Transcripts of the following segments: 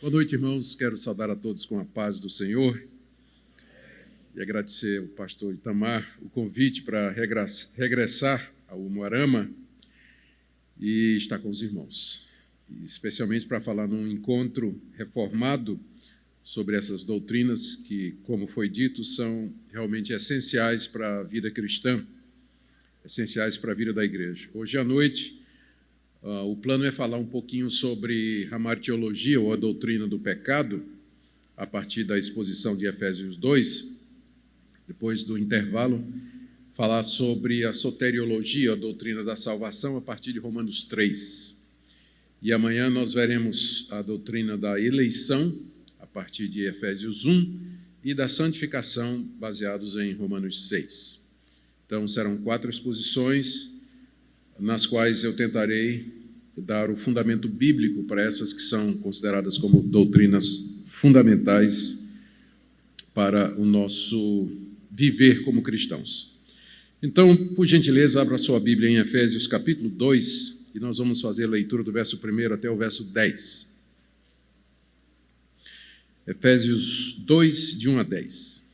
Boa noite, irmãos. Quero saudar a todos com a paz do Senhor e agradecer ao pastor Itamar o convite para regressar ao Umuarama e estar com os irmãos, e especialmente para falar num encontro reformado sobre essas doutrinas que, como foi dito, são realmente essenciais para a vida cristã, essenciais para a vida da igreja. Hoje à noite, o plano é falar um pouquinho sobre a martiologia ou a doutrina do pecado, a partir da exposição de Efésios 2. Depois do intervalo, falar sobre a soteriologia, a doutrina da salvação, a partir de Romanos 3. E amanhã nós veremos a doutrina da eleição, a partir de Efésios 1, e da santificação, baseados em Romanos 6. Então, serão 4 exposições, nas quais eu tentarei dar o fundamento bíblico para essas que são consideradas como doutrinas fundamentais para o nosso viver como cristãos. Então, por gentileza, abra sua Bíblia em Efésios capítulo 2, e nós vamos fazer a leitura do verso 1 até o verso 10. Efésios 2, de 1 a 10.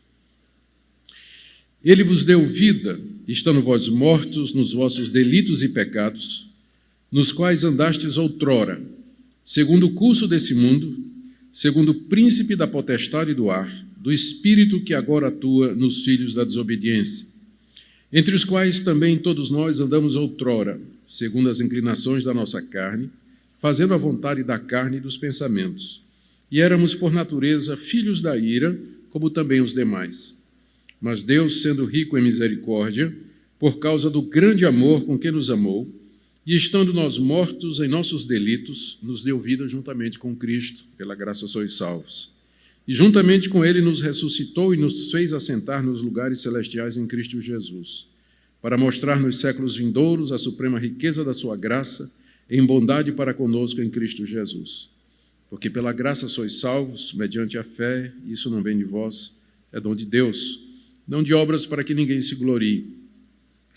Ele vos deu vida, estando vós mortos nos vossos delitos e pecados, nos quais andastes outrora, segundo o curso desse mundo, segundo o príncipe da potestade do ar, do espírito que agora atua nos filhos da desobediência, entre os quais também todos nós andamos outrora, segundo as inclinações da nossa carne, fazendo a vontade da carne e dos pensamentos. E éramos, por natureza, filhos da ira, como também os demais. Mas Deus, sendo rico em misericórdia, por causa do grande amor com que nos amou, e estando nós mortos em nossos delitos, nos deu vida juntamente com Cristo, pela graça sois salvos. E juntamente com Ele nos ressuscitou e nos fez assentar nos lugares celestiais em Cristo Jesus, para mostrar nos séculos vindouros a suprema riqueza da sua graça, em bondade para conosco em Cristo Jesus. Porque pela graça sois salvos, mediante a fé, isso não vem de vós, é dom de Deus, não de obras para que ninguém se glorie,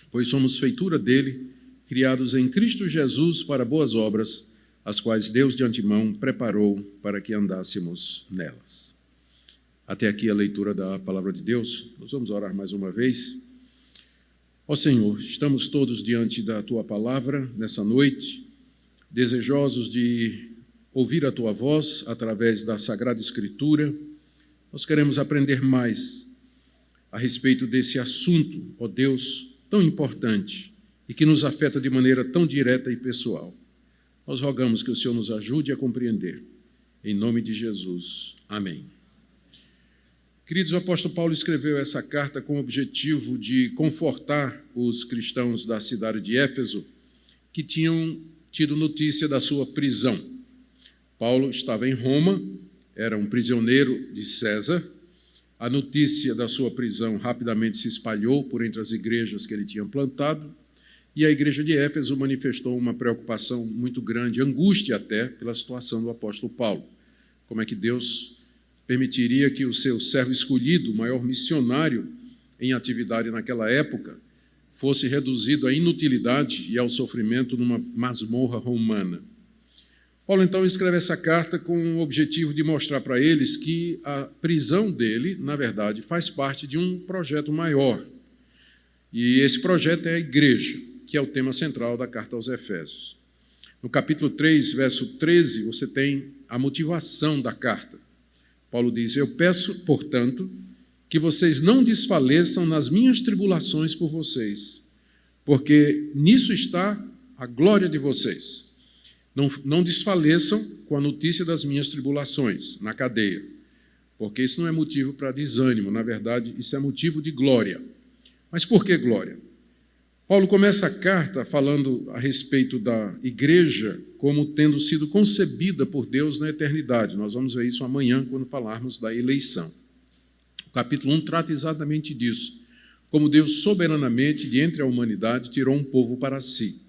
pois somos feitura dele, criados em Cristo Jesus para boas obras, as quais Deus de antemão preparou para que andássemos nelas. Até aqui a leitura da palavra de Deus. Nós vamos orar mais uma vez. Ó Senhor, estamos todos diante da Tua palavra nessa noite, desejosos de ouvir a Tua voz através da Sagrada Escritura. Nós queremos aprender mais a respeito desse assunto, ó Deus, tão importante e que nos afeta de maneira tão direta e pessoal. Nós rogamos que o Senhor nos ajude a compreender. Em nome de Jesus. Amém. Queridos, o apóstolo Paulo escreveu essa carta com o objetivo de confortar os cristãos da cidade de Éfeso que tinham tido notícia da sua prisão. Paulo estava em Roma, era um prisioneiro de César. A notícia da sua prisão rapidamente se espalhou por entre as igrejas que ele tinha plantado, e a igreja de Éfeso manifestou uma preocupação muito grande, angústia até, pela situação do apóstolo Paulo. Como é que Deus permitiria que o seu servo escolhido, o maior missionário em atividade naquela época, fosse reduzido à inutilidade e ao sofrimento numa masmorra romana? Paulo, então, escreve essa carta com o objetivo de mostrar para eles que a prisão dele, na verdade, faz parte de um projeto maior. E esse projeto é a igreja, que é o tema central da carta aos Efésios. No capítulo 3, verso 13, você tem a motivação da carta. Paulo diz: eu peço, portanto, que vocês não desfaleçam nas minhas tribulações por vocês, porque nisso está a glória de vocês. Não desfaleçam com a notícia das minhas tribulações na cadeia, porque isso não é motivo para desânimo, na verdade, isso é motivo de glória. Mas por que glória? Paulo começa a carta falando a respeito da igreja como tendo sido concebida por Deus na eternidade. Nós vamos ver isso amanhã, quando falarmos da eleição. O capítulo 1 trata exatamente disso, como Deus soberanamente, de entre a humanidade, tirou um povo para si.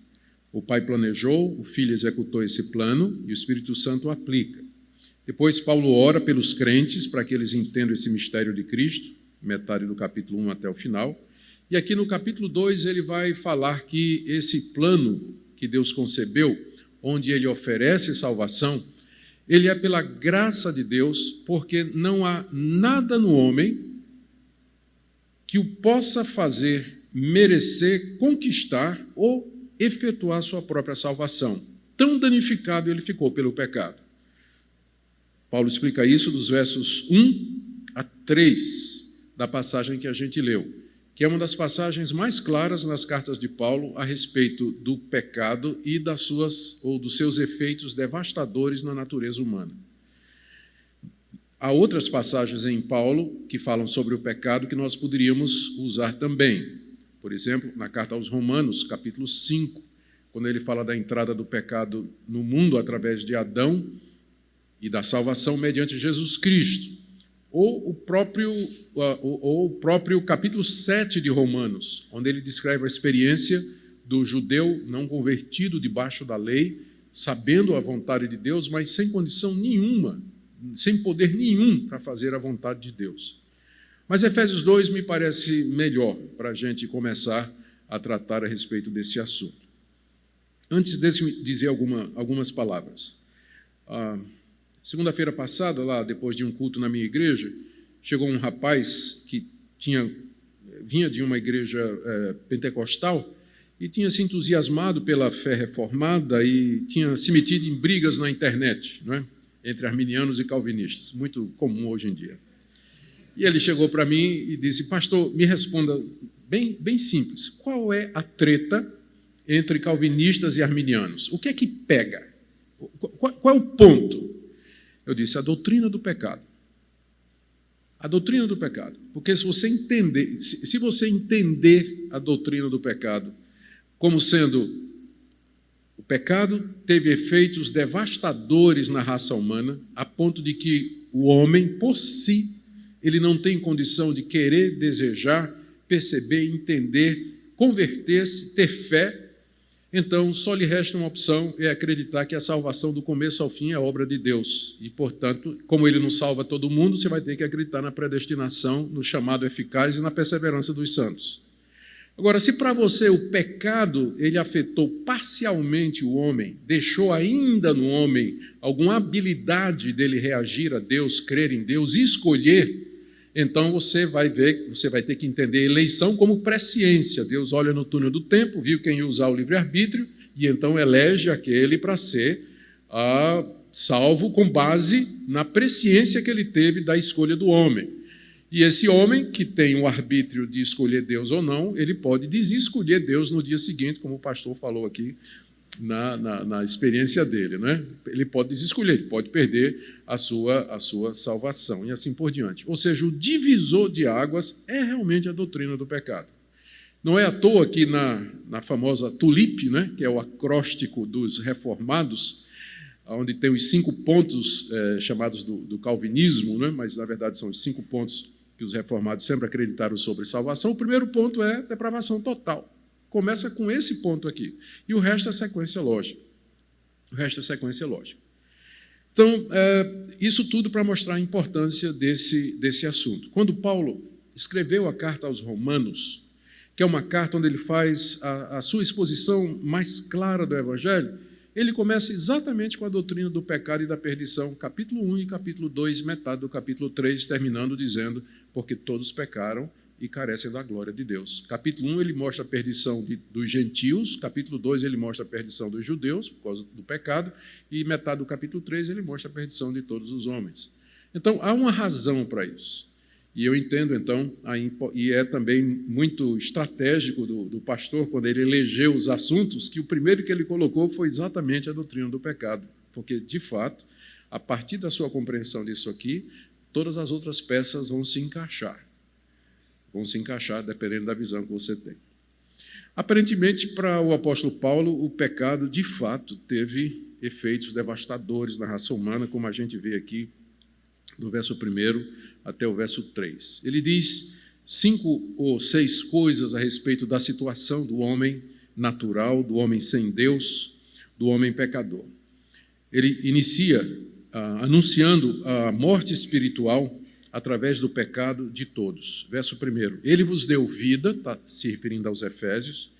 O Pai planejou, o Filho executou esse plano e o Espírito Santo o aplica. Depois Paulo ora pelos crentes para que eles entendam esse mistério de Cristo, metade do capítulo 1 até o final. E aqui no capítulo 2 ele vai falar que esse plano que Deus concebeu, onde ele oferece salvação, ele é pela graça de Deus, porque não há nada no homem que o possa fazer merecer, conquistar ou efetuar sua própria salvação. Tão danificado ele ficou pelo pecado. Paulo explica isso dos versos 1 a 3 da passagem que a gente leu, que é uma das passagens mais claras nas cartas de Paulo a respeito do pecado e dos seus efeitos devastadores na natureza humana. Há outras passagens em Paulo que falam sobre o pecado que nós poderíamos usar também. Por exemplo, na carta aos Romanos, capítulo 5, quando ele fala da entrada do pecado no mundo através de Adão e da salvação mediante Jesus Cristo. Ou o próprio capítulo 7 de Romanos, onde ele descreve a experiência do judeu não convertido debaixo da lei, sabendo a vontade de Deus, mas sem condição nenhuma, sem poder nenhum para fazer a vontade de Deus. Mas Efésios 2 me parece melhor para a gente começar a tratar a respeito desse assunto. Antes de dizer algumas palavras. Segunda-feira passada, lá depois de um culto na minha igreja, chegou um rapaz que vinha de uma igreja pentecostal e tinha se entusiasmado pela fé reformada e tinha se metido em brigas na internet, não é? Entre arminianos e calvinistas, muito comum hoje em dia. E ele chegou para mim e disse: pastor, me responda bem simples, qual é a treta entre calvinistas e arminianos? O que é que pega? Qual é o ponto? Eu disse: a doutrina do pecado. A doutrina do pecado. Porque se você entender a doutrina do pecado como sendo o pecado teve efeitos devastadores na raça humana, a ponto de que o homem, por si, ele não tem condição de querer, desejar, perceber, entender, converter-se, ter fé. Então, só lhe resta uma opção, é acreditar que a salvação do começo ao fim é obra de Deus. E, portanto, como ele não salva todo mundo, você vai ter que acreditar na predestinação, no chamado eficaz e na perseverança dos santos. Agora, se para você o pecado ele afetou parcialmente o homem, deixou ainda no homem alguma habilidade dele reagir a Deus, crer em Deus, escolher, então você vai ter que entender a eleição como presciência. Deus olha no túnel do tempo, viu quem ia usar o livre-arbítrio e então elege aquele para ser salvo com base na presciência que ele teve da escolha do homem. E esse homem que tem o arbítrio de escolher Deus ou não, ele pode desescolher Deus no dia seguinte, como o pastor falou aqui na experiência dele, né? Ele pode desescolher, ele pode perder a sua salvação e assim por diante. Ou seja, o divisor de águas é realmente a doutrina do pecado. Não é à toa que na famosa TULIP, né, que é o acróstico dos reformados, onde tem os 5 pontos chamados do calvinismo, né, mas na verdade são os 5 pontos que os reformados sempre acreditaram sobre salvação. O primeiro ponto é depravação total. Começa com esse ponto aqui. E o resto é sequência lógica. Então, isso tudo para mostrar a importância desse assunto. Quando Paulo escreveu a carta aos Romanos, que é uma carta onde ele faz a sua exposição mais clara do Evangelho, ele começa exatamente com a doutrina do pecado e da perdição, capítulo 1 e capítulo 2, metade do capítulo 3, terminando dizendo, porque todos pecaram e carecem da glória de Deus. Capítulo 1 ele mostra a perdição dos gentios, capítulo 2 ele mostra a perdição dos judeus, por causa do pecado, e metade do capítulo 3 ele mostra a perdição de todos os homens. Então, há uma razão para isso. E eu entendo, então, e é também muito estratégico do pastor, quando ele elegeu os assuntos, que o primeiro que ele colocou foi exatamente a doutrina do pecado, porque, de fato, a partir da sua compreensão disso aqui, todas as outras peças vão se encaixar dependendo da visão que você tem. Aparentemente, para o apóstolo Paulo, o pecado, de fato, teve efeitos devastadores na raça humana, como a gente vê aqui do verso 1 até o verso 3. Ele diz 5 ou 6 coisas a respeito da situação do homem natural, do homem sem Deus, do homem pecador. Ele inicia anunciando a morte espiritual através do pecado de todos. Verso 1. Ele vos deu vida, está se referindo aos Efésios,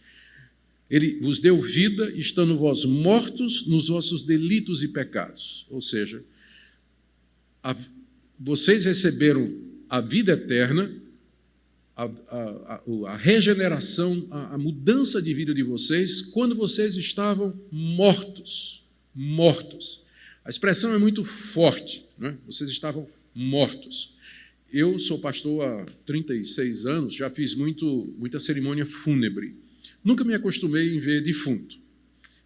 ele vos deu vida, estando vós mortos nos vossos delitos e pecados. Ou seja, vocês receberam a vida eterna, a regeneração, a mudança de vida de vocês, quando vocês estavam mortos. Mortos. A expressão é muito forte, né? Vocês estavam mortos. Eu sou pastor há 36 anos, já fiz muita cerimônia fúnebre. Nunca me acostumei em ver defunto.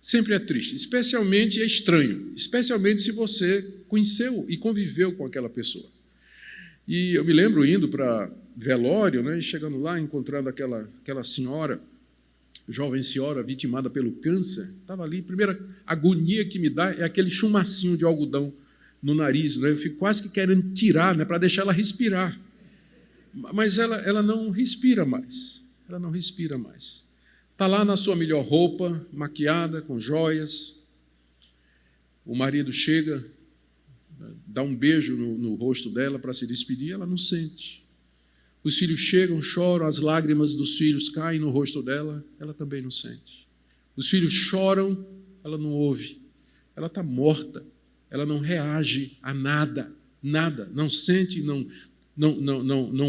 Sempre é triste, especialmente é estranho, especialmente se você conheceu e conviveu com aquela pessoa. E eu me lembro indo para velório, né, e chegando lá, encontrando aquela senhora, jovem senhora vitimada pelo câncer, estava ali, a primeira agonia que me dá é aquele chumacinho de algodão no nariz, né? Eu fico quase que querendo tirar, né, para deixar ela respirar. Mas ela não respira mais, Está lá na sua melhor roupa, maquiada, com joias. O marido chega, dá um beijo no rosto dela para se despedir, ela não sente. Os filhos chegam, choram, as lágrimas dos filhos caem no rosto dela, ela também não sente. Os filhos choram, ela não ouve. Ela está morta, ela não reage a nada, não sente, não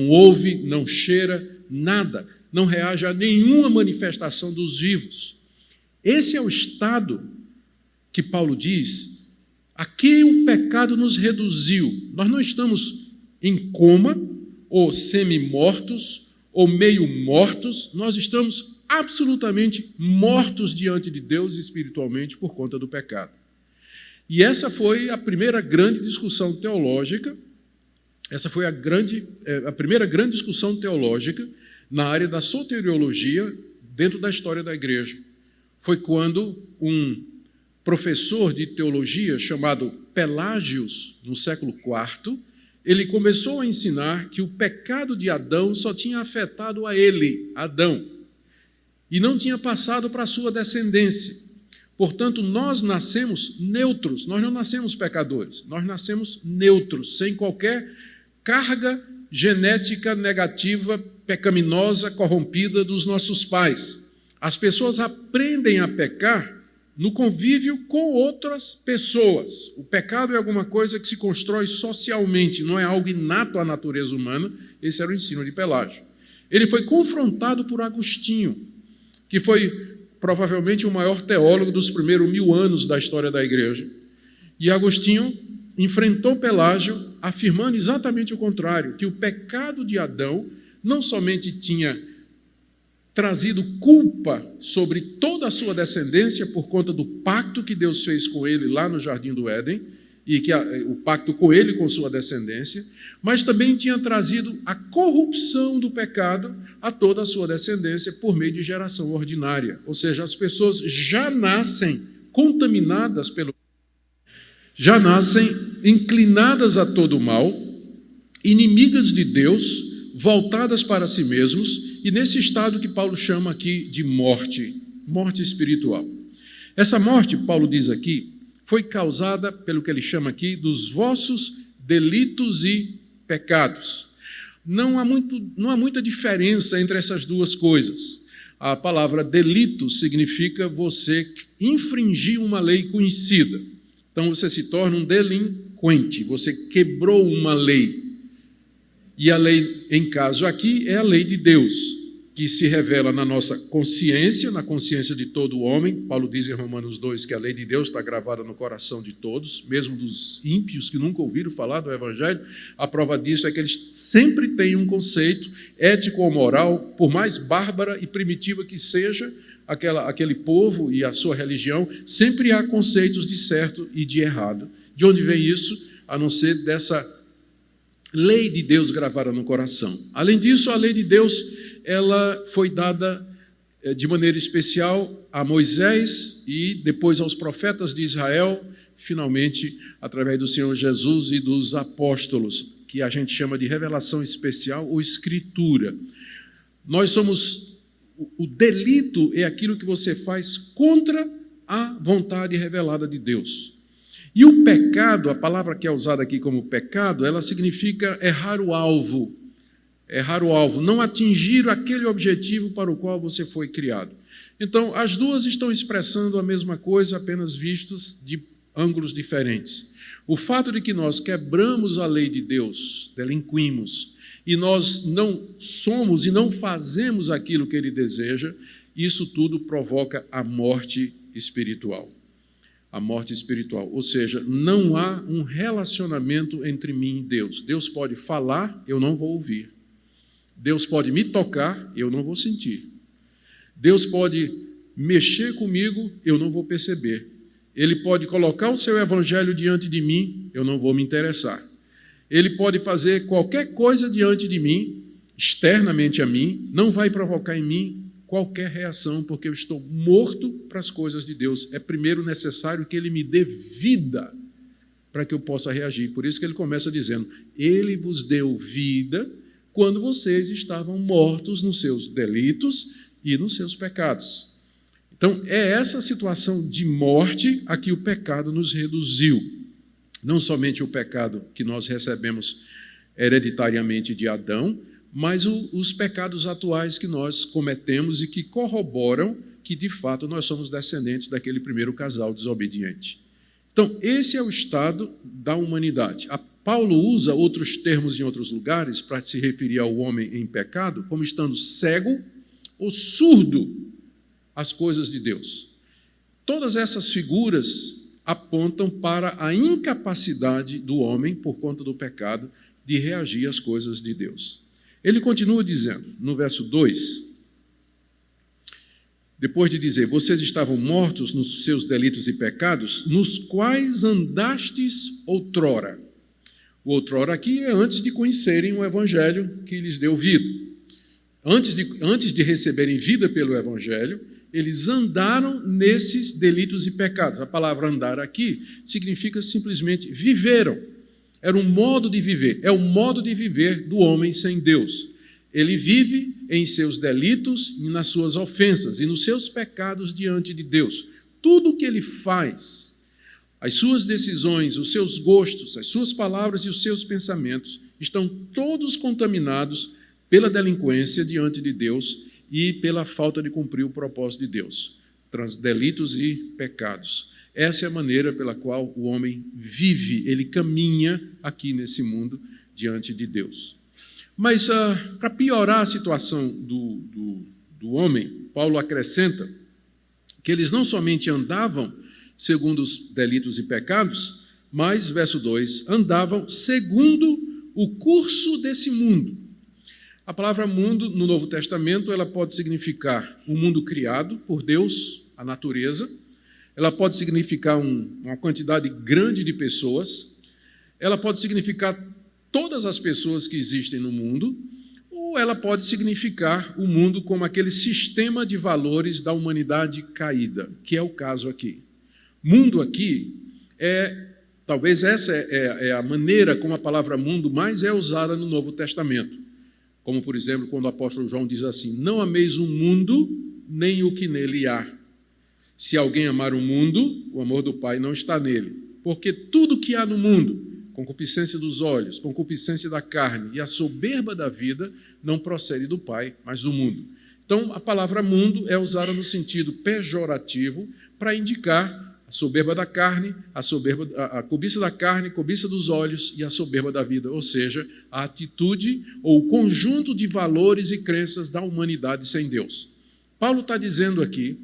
ouve, não cheira, nada. Não reage a nenhuma manifestação dos vivos. Esse é o estado que Paulo diz, a que o pecado nos reduziu. Nós não estamos em coma, ou semi-mortos, ou meio mortos, nós estamos absolutamente mortos diante de Deus espiritualmente por conta do pecado. E essa foi a primeira grande discussão teológica, a primeira grande discussão teológica na área da soteriologia dentro da história da igreja. Foi quando um professor de teologia chamado Pelágios, no século IV, ele começou a ensinar que o pecado de Adão só tinha afetado a ele, Adão, e não tinha passado para a sua descendência. Portanto, nós nascemos neutros, nós não nascemos pecadores, nós nascemos neutros, sem qualquer carga genética negativa, pecaminosa, corrompida dos nossos pais. As pessoas aprendem a pecar no convívio com outras pessoas. O pecado é alguma coisa que se constrói socialmente, não é algo inato à natureza humana. Esse era o ensino de Pelágio. Ele foi confrontado por Agostinho, que foi provavelmente o maior teólogo dos primeiros 1000 anos da história da igreja. E Agostinho enfrentou Pelágio afirmando exatamente o contrário, que o pecado de Adão não somente tinha trazido culpa sobre toda a sua descendência por conta do pacto que Deus fez com ele lá no Jardim do Éden, e que o pacto com ele e com sua descendência, mas também tinha trazido a corrupção do pecado a toda a sua descendência por meio de geração ordinária. Ou seja, as pessoas já nascem contaminadas pelo já nascem inclinadas a todo o mal, inimigas de Deus, voltadas para si mesmos, e nesse estado que Paulo chama aqui de morte espiritual. Essa morte, Paulo diz aqui, foi causada pelo que ele chama aqui dos vossos delitos e pecados. Não há muita diferença entre essas duas coisas. A palavra delito significa você infringir uma lei conhecida. Então você se torna um delinquente, você quebrou uma lei. E a lei, em caso aqui, é a lei de Deus, que se revela na nossa consciência, na consciência de todo homem. Paulo diz em Romanos 2 que a lei de Deus está gravada no coração de todos, mesmo dos ímpios que nunca ouviram falar do Evangelho. A prova disso é que eles sempre têm um conceito ético ou moral, por mais bárbara e primitiva que seja aquele povo e a sua religião, sempre há conceitos de certo e de errado. De onde vem isso? A não ser dessa lei de Deus gravada no coração. Além disso, a lei de Deus ela foi dada de maneira especial a Moisés e depois aos profetas de Israel, finalmente através do Senhor Jesus e dos apóstolos, que a gente chama de revelação especial ou escritura. O delito é aquilo que você faz contra a vontade revelada de Deus. E o pecado, a palavra que é usada aqui como pecado, ela significa errar o alvo, não atingir aquele objetivo para o qual você foi criado. Então, as duas estão expressando a mesma coisa, apenas vistas de ângulos diferentes. O fato de que nós quebramos a lei de Deus, delinquimos, e nós não somos e não fazemos aquilo que Ele deseja, isso tudo provoca a morte espiritual. A morte espiritual, ou seja, não há um relacionamento entre mim e Deus. Deus pode falar, eu não vou ouvir. Deus pode me tocar, eu não vou sentir. Deus pode mexer comigo, eu não vou perceber. Ele pode colocar o seu evangelho diante de mim, eu não vou me interessar. Ele pode fazer qualquer coisa diante de mim, externamente a mim, não vai provocar em mim qualquer reação, porque eu estou morto para as coisas de Deus. É primeiro necessário que Ele me dê vida para que eu possa reagir. Por isso que ele começa dizendo, Ele vos deu vida quando vocês estavam mortos nos seus delitos e nos seus pecados. Então, é essa situação de morte a que o pecado nos reduziu. Não somente o pecado que nós recebemos hereditariamente de Adão, mas os pecados atuais que nós cometemos e que corroboram que, de fato, nós somos descendentes daquele primeiro casal desobediente. Então, esse é o estado da humanidade. Paulo usa outros termos em outros lugares para se referir ao homem em pecado, como estando cego ou surdo às coisas de Deus. Todas essas figuras apontam para a incapacidade do homem, por conta do pecado, de reagir às coisas de Deus. Ele continua dizendo, no verso 2, depois de dizer, vocês estavam mortos nos seus delitos e pecados, nos quais andastes outrora. O outrora aqui é antes de conhecerem o evangelho que lhes deu vida. Antes de receberem vida pelo evangelho, eles andaram nesses delitos e pecados. A palavra andar aqui significa simplesmente viveram. Era um modo de viver, é o modo de viver do homem sem Deus. Ele vive em seus delitos e nas suas ofensas e nos seus pecados diante de Deus. Tudo o que ele faz, as suas decisões, os seus gostos, as suas palavras e os seus pensamentos estão todos contaminados pela delinquência diante de Deus e pela falta de cumprir o propósito de Deus. Delitos e pecados. Essa é a maneira pela qual o homem vive, ele caminha aqui nesse mundo diante de Deus. Mas, para piorar a situação do homem, Paulo acrescenta que eles não somente andavam segundo os delitos e pecados, mas, verso 2, andavam segundo o curso desse mundo. A palavra mundo, no Novo Testamento, ela pode significar o mundo criado por Deus, a natureza. Ela pode significar uma quantidade grande de pessoas, ela pode significar todas as pessoas que existem no mundo, ou ela pode significar o mundo como aquele sistema de valores da humanidade caída, que é o caso aqui. Mundo aqui talvez essa é a maneira como a palavra mundo mais é usada no Novo Testamento. Como, por exemplo, quando o apóstolo João diz assim, não ameis o mundo, nem o que nele há. Se alguém amar o mundo, o amor do Pai não está nele. Porque tudo que há no mundo, concupiscência dos olhos, concupiscência da carne e a soberba da vida, não procede do Pai, mas do mundo. Então, a palavra mundo é usada no sentido pejorativo para indicar a soberba da carne, a cobiça da carne, cobiça dos olhos e a soberba da vida, ou seja, a atitude ou o conjunto de valores e crenças da humanidade sem Deus. Paulo está dizendo aqui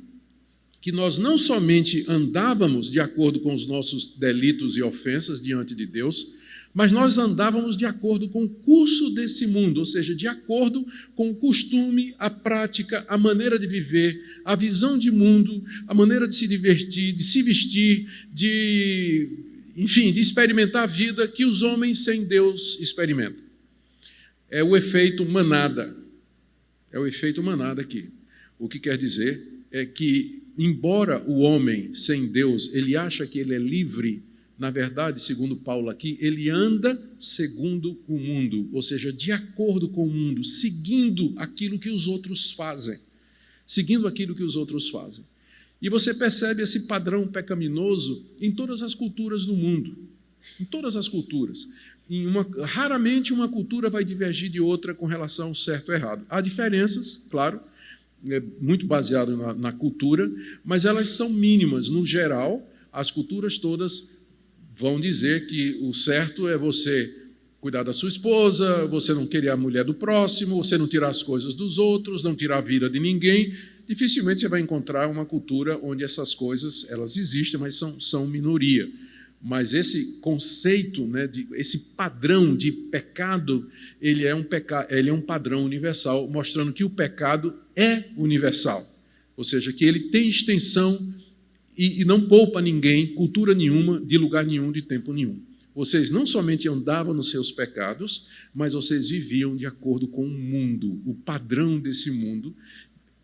que nós não somente andávamos de acordo com os nossos delitos e ofensas diante de Deus, mas nós andávamos de acordo com o curso desse mundo, ou seja, de acordo com o costume, a prática, a maneira de viver, a visão de mundo, a maneira de se divertir, de se vestir, de experimentar a vida que os homens sem Deus experimentam. É o efeito manada. É o efeito manada aqui. O que quer dizer é que, embora o homem sem Deus, ele acha que ele é livre, na verdade, segundo Paulo aqui, ele anda segundo o mundo, ou seja, de acordo com o mundo, seguindo aquilo que os outros fazem. Seguindo aquilo que os outros fazem. E você percebe esse padrão pecaminoso em todas as culturas do mundo. Em todas as culturas. Raramente uma cultura vai divergir de outra com relação ao certo ou errado. Há diferenças, claro, muito baseado na cultura, mas elas são mínimas. No geral, as culturas todas vão dizer que o certo é você cuidar da sua esposa, você não querer a mulher do próximo, você não tirar as coisas dos outros, não tirar a vida de ninguém. Dificilmente você vai encontrar uma cultura onde essas coisas elas existem, mas são minoria. Mas esse conceito, né, esse padrão de pecado, ele é um padrão universal, mostrando que o pecado é universal. Ou seja, que ele tem extensão e não poupa ninguém, cultura nenhuma, de lugar nenhum, de tempo nenhum. Vocês não somente andavam nos seus pecados, mas vocês viviam de acordo com o mundo, o padrão desse mundo,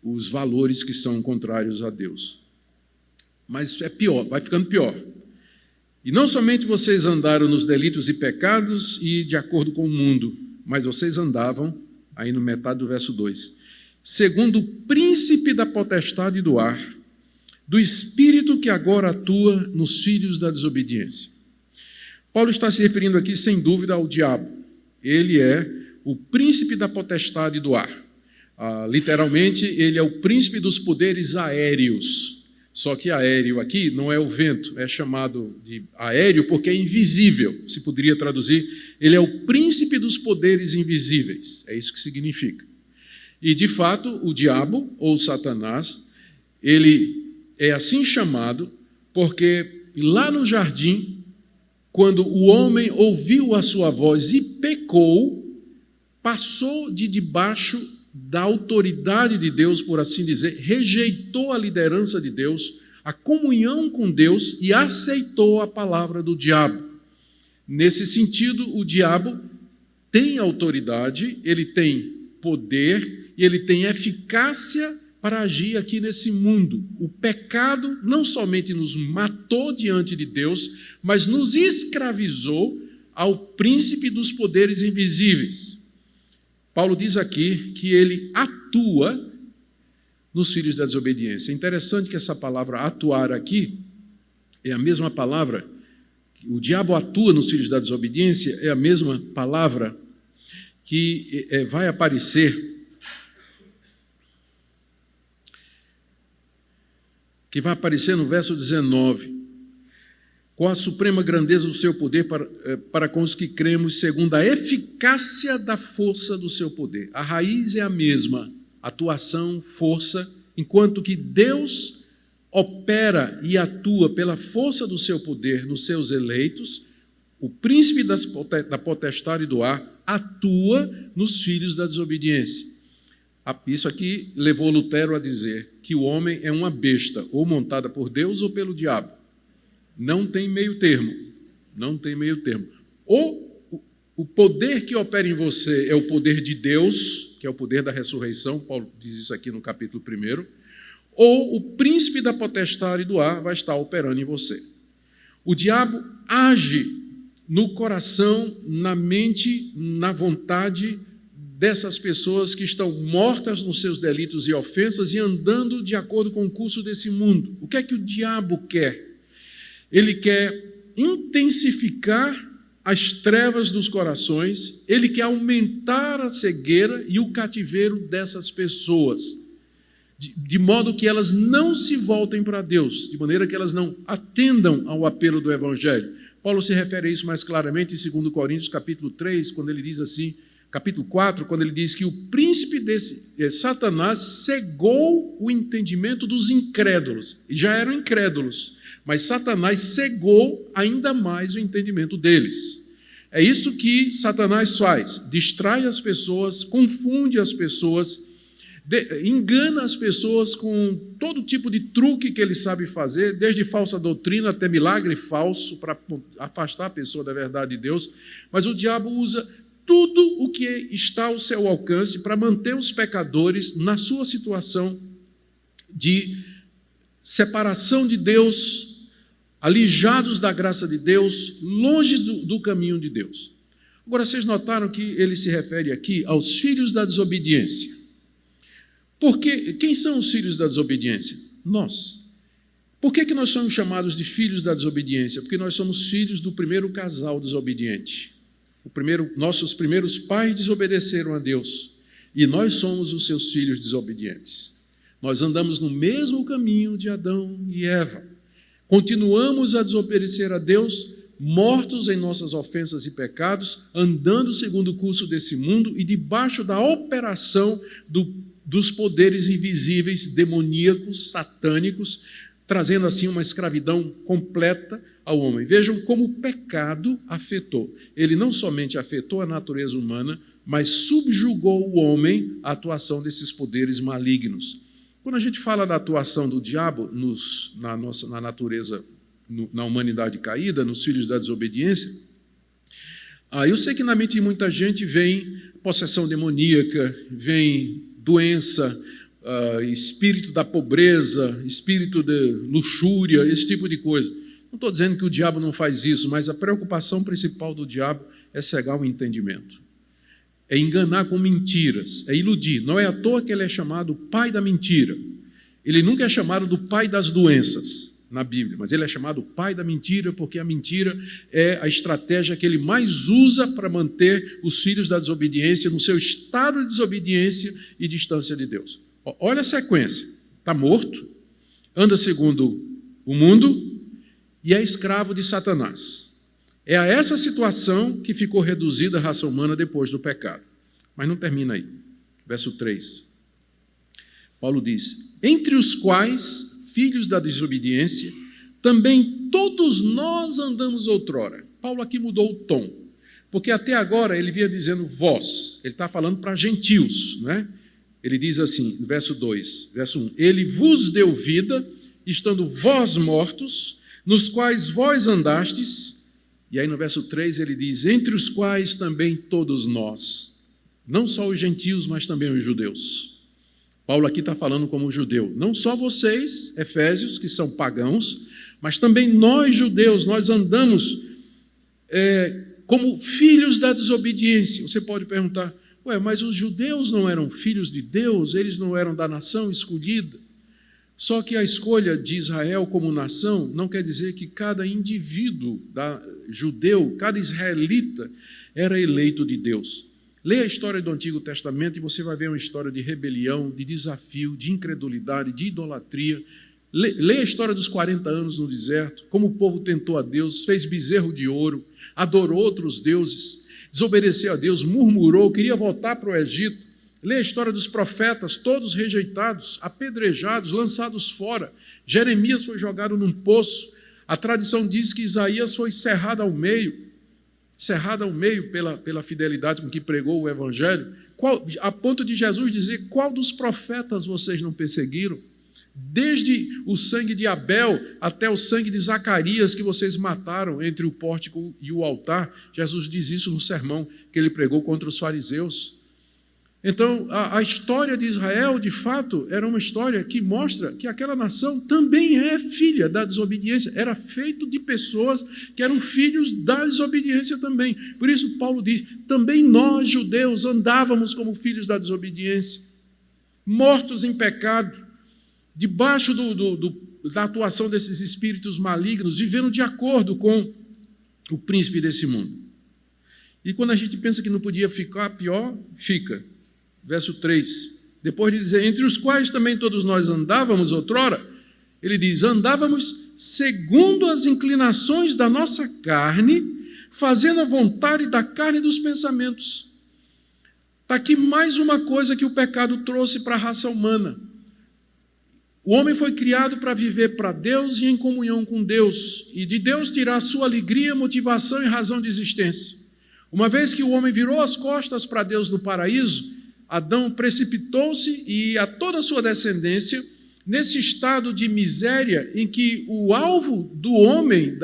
os valores que são contrários a Deus. Mas é pior, vai ficando pior. E não somente vocês andaram nos delitos e pecados e de acordo com o mundo, mas vocês andavam, aí no metade do verso 2, segundo o príncipe da potestade do ar, do espírito que agora atua nos filhos da desobediência. Paulo está se referindo aqui, sem dúvida, ao diabo. Ele é o príncipe da potestade do ar. Literalmente, ele é o príncipe dos poderes aéreos. Só que aéreo aqui não é o vento, é chamado de aéreo porque é invisível. Se poderia traduzir, ele é o príncipe dos poderes invisíveis. É isso que significa. E, de fato, o diabo, ou Satanás, ele é assim chamado porque lá no jardim, quando o homem ouviu a sua voz e pecou, passou de debaixo da autoridade de Deus, por assim dizer, rejeitou a liderança de Deus, a comunhão com Deus e aceitou a palavra do diabo. Nesse sentido, o diabo tem autoridade, ele tem poder e ele tem eficácia para agir aqui nesse mundo. O pecado não somente nos matou diante de Deus, mas nos escravizou ao príncipe dos poderes invisíveis. Paulo diz aqui que ele atua nos filhos da desobediência. É interessante que essa palavra atuar aqui é a mesma palavra, o diabo atua nos filhos da desobediência, é a mesma palavra que vai aparecer no verso 19, com a suprema grandeza do seu poder para com os que cremos, segundo a eficácia da força do seu poder. A raiz é a mesma, atuação, força, enquanto que Deus opera e atua pela força do seu poder nos seus eleitos, o príncipe da potestade do ar atua nos filhos da desobediência. Isso aqui levou Lutero a dizer que o homem é uma besta, ou montada por Deus ou pelo diabo. Não tem meio termo. Não tem meio termo. Ou o poder que opera em você é o poder de Deus, que é o poder da ressurreição, Paulo diz isso aqui no capítulo 1, ou o príncipe da potestade do ar vai estar operando em você. O diabo age no coração, na mente, na vontade dessas pessoas que estão mortas nos seus delitos e ofensas e andando de acordo com o curso desse mundo. O que é que o diabo quer? Ele quer intensificar as trevas dos corações, ele quer aumentar a cegueira e o cativeiro dessas pessoas, de modo que elas não se voltem para Deus, de maneira que elas não atendam ao apelo do Evangelho. Paulo se refere a isso mais claramente em 2 Coríntios, capítulo 3, quando ele diz assim, capítulo 4, quando ele diz que o príncipe desse Satanás cegou o entendimento dos incrédulos, e já eram incrédulos, mas Satanás cegou ainda mais o entendimento deles. É isso que Satanás faz, distrai as pessoas, confunde as pessoas, engana as pessoas com todo tipo de truque que ele sabe fazer, desde falsa doutrina até milagre falso, para afastar a pessoa da verdade de Deus, mas o diabo usa tudo o que está ao seu alcance para manter os pecadores na sua situação de separação de Deus, alijados da graça de Deus, longe do caminho de Deus. Agora, vocês notaram que ele se refere aqui aos filhos da desobediência. Porque quem são os filhos da desobediência? Nós. Por que nós somos chamados de filhos da desobediência? Porque nós somos filhos do primeiro casal desobediente. Nossos primeiros pais desobedeceram a Deus e nós somos os seus filhos desobedientes. Nós andamos no mesmo caminho de Adão e Eva. Continuamos a desobedecer a Deus, mortos em nossas ofensas e pecados, andando segundo o curso desse mundo e debaixo da operação dos poderes invisíveis, demoníacos, satânicos, trazendo assim uma escravidão completa ao homem. Vejam como o pecado afetou. Ele não somente afetou a natureza humana, mas subjugou o homem à atuação desses poderes malignos. Quando a gente fala da atuação do diabo na natureza, na humanidade caída, nos filhos da desobediência, eu sei que na mente de muita gente vem possessão demoníaca, vem doença, espírito da pobreza, espírito de luxúria, esse tipo de coisa. Não estou dizendo que o diabo não faz isso, mas a preocupação principal do diabo é cegar o entendimento, é enganar com mentiras, é iludir. Não é à toa que ele é chamado pai da mentira. Ele nunca é chamado do pai das doenças na Bíblia, mas ele é chamado pai da mentira porque a mentira é a estratégia que ele mais usa para manter os filhos da desobediência no seu estado de desobediência e distância de Deus. Olha a sequência. Está morto, anda segundo o mundo e é escravo de Satanás. É a essa situação que ficou reduzida a raça humana depois do pecado. Mas não termina aí. Verso 3. Paulo diz: entre os quais, filhos da desobediência, também todos nós andamos outrora. Paulo aqui mudou o tom, porque até agora ele vinha dizendo vós. Ele está falando para gentios, não é? Ele diz assim, no verso 2, verso 1, ele vos deu vida, estando vós mortos, nos quais vós andastes. E aí no verso 3 ele diz, entre os quais também todos nós, não só os gentios, mas também os judeus. Paulo aqui está falando como judeu, não só vocês, efésios, que são pagãos, mas também nós, judeus, nós andamos como filhos da desobediência. Você pode perguntar, mas os judeus não eram filhos de Deus, eles não eram da nação escolhida? Só que a escolha de Israel como nação não quer dizer que cada indivíduo judeu, cada israelita era eleito de Deus. Leia a história do Antigo Testamento e você vai ver uma história de rebelião, de desafio, de incredulidade, de idolatria. Leia a história dos 40 anos no deserto, como o povo tentou a Deus, fez bezerro de ouro, adorou outros deuses, desobedeceu a Deus, murmurou, queria voltar para o Egito. Leia a história dos profetas, todos rejeitados, apedrejados, lançados fora. Jeremias foi jogado num poço. A tradição diz que Isaías foi cerrado ao meio pela fidelidade com que pregou o Evangelho, a ponto de Jesus dizer, qual dos profetas vocês não perseguiram? Desde o sangue de Abel até o sangue de Zacarias que vocês mataram entre o pórtico e o altar. Jesus diz isso no sermão que ele pregou contra os fariseus. Então, a história de Israel, de fato, era uma história que mostra que aquela nação também é filha da desobediência. Era feito de pessoas que eram filhos da desobediência também. Por isso, Paulo diz, também nós, judeus, andávamos como filhos da desobediência, mortos em pecado, debaixo da atuação desses espíritos malignos, vivendo de acordo com o príncipe desse mundo. E quando a gente pensa que não podia ficar pior, fica. Verso 3, depois de dizer, entre os quais também todos nós andávamos outrora, ele diz, andávamos segundo as inclinações da nossa carne, fazendo a vontade da carne e dos pensamentos. Está aqui mais uma coisa que o pecado trouxe para a raça humana. O homem foi criado para viver para Deus e em comunhão com Deus, e de Deus tirar sua alegria, motivação e razão de existência. Uma vez que o homem virou as costas para Deus no paraíso, Adão precipitou-se e a toda a sua descendência nesse estado de miséria em que o alvo do homem,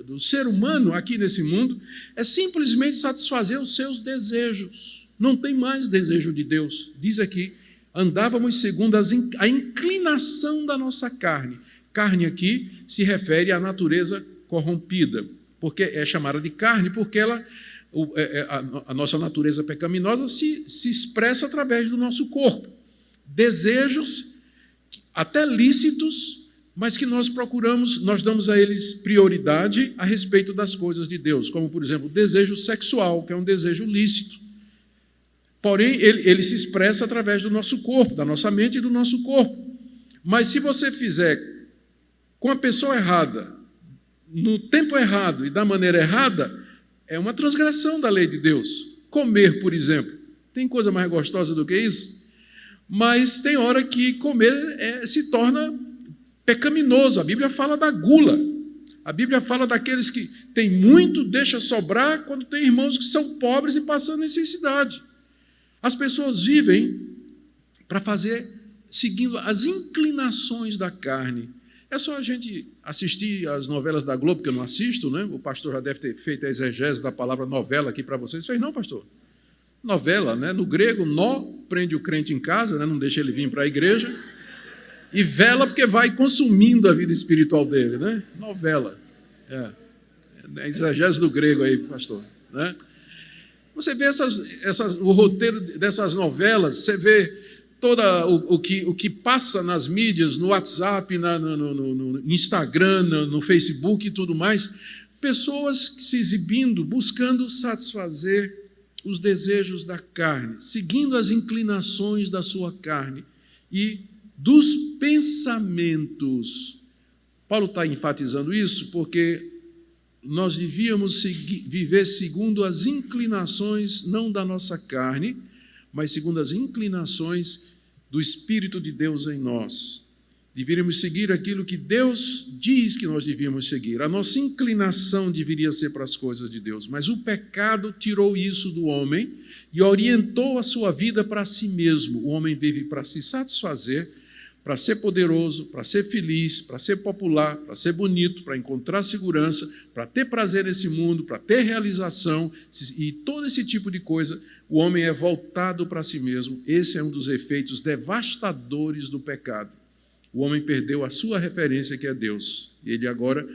do ser humano aqui nesse mundo, é simplesmente satisfazer os seus desejos. Não tem mais desejo de Deus. Diz aqui, andávamos segundo a inclinação da nossa carne. Carne aqui se refere à natureza corrompida, porque é chamada de carne porque a nossa natureza pecaminosa se expressa através do nosso corpo. Desejos, até lícitos, mas que nós damos a eles prioridade a respeito das coisas de Deus, como, por exemplo, o desejo sexual, que é um desejo lícito. Porém, ele se expressa através do nosso corpo, da nossa mente e do nosso corpo. Mas se você fizer com a pessoa errada, no tempo errado e da maneira errada, é uma transgressão da lei de Deus. Comer, por exemplo, tem coisa mais gostosa do que isso? Mas tem hora que comer se torna pecaminoso. A Bíblia fala da gula. A Bíblia fala daqueles que têm muito, deixa sobrar, quando tem irmãos que são pobres e passando necessidade. As pessoas vivem para fazer, seguindo as inclinações da carne. É só a gente assistir as novelas da Globo, que eu não assisto, né? O pastor já deve ter feito a exegese da palavra novela aqui para vocês. Fez não, pastor? Novela, né? No grego, nó, prende o crente em casa, né? Não deixa ele vir para a igreja. E vela, porque vai consumindo a vida espiritual dele, né? Novela. É exegese do grego aí, pastor, né? Você vê o roteiro dessas novelas, você vê todo o que passa nas mídias, no WhatsApp, no Instagram, no Facebook e tudo mais, pessoas se exibindo, buscando satisfazer os desejos da carne, seguindo as inclinações da sua carne e dos pensamentos. Paulo está enfatizando isso porque nós devíamos viver segundo as inclinações, não da nossa carne, mas segundo as inclinações do Espírito de Deus em nós. Deveríamos seguir aquilo que Deus diz que nós devíamos seguir. A nossa inclinação deveria ser para as coisas de Deus, mas o pecado tirou isso do homem e orientou a sua vida para si mesmo. O homem vive para se satisfazer, para ser poderoso, para ser feliz, para ser popular, para ser bonito, para encontrar segurança, para ter prazer nesse mundo, para ter realização e todo esse tipo de coisa. O homem é voltado para si mesmo. Esse é um dos efeitos devastadores do pecado. O homem perdeu a sua referência, que é Deus. Ele agora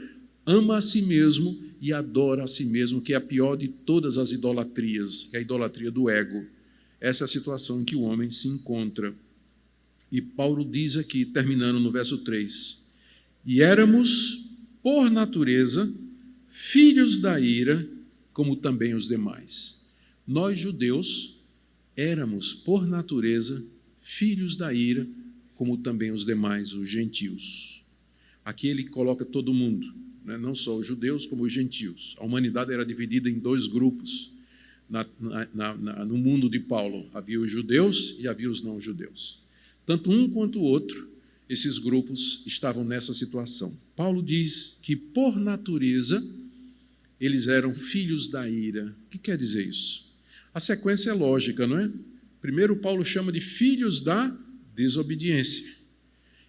ama a si mesmo e adora a si mesmo, que é a pior de todas as idolatrias, que é a idolatria do ego. Essa é a situação em que o homem se encontra. E Paulo diz aqui, terminando no verso 3, e éramos, por natureza, filhos da ira, como também os demais. Nós, judeus, éramos, por natureza, filhos da ira, como também os demais, os gentios. Aqui ele coloca todo mundo, né? Não só os judeus, como os gentios. A humanidade era dividida em dois grupos no mundo de Paulo. Havia os judeus e havia os não-judeus. Tanto um quanto o outro, esses grupos estavam nessa situação. Paulo diz que, por natureza, eles eram filhos da ira. O que quer dizer isso? A sequência é lógica, não é? Primeiro, Paulo chama de filhos da desobediência.